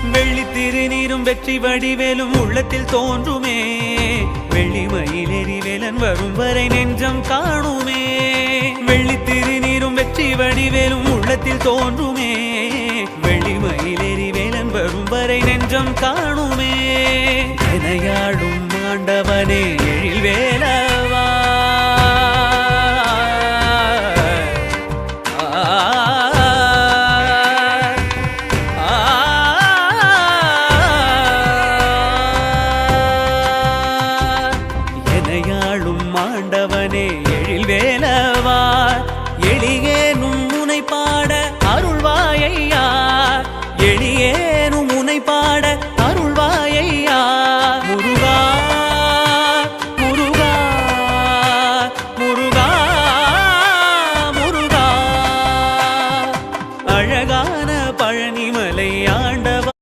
வெள்ளி திருநீரும் வெற்றி வடிவேலும் உள்ளத்தில் தோன்றுமே வெள்ளி மயிலேறி வேலன் வரும் வரை நெஞ்சம் காணுமே வெள்ளி திருநீரும் வெற்றி வடிவேலும் உள்ளத்தில் தோன்றுமே வெள்ளி மயிலேறி வேலன் வரும் வரை நெஞ்சம் காணுமே எனையாடும் ஆண்டவனே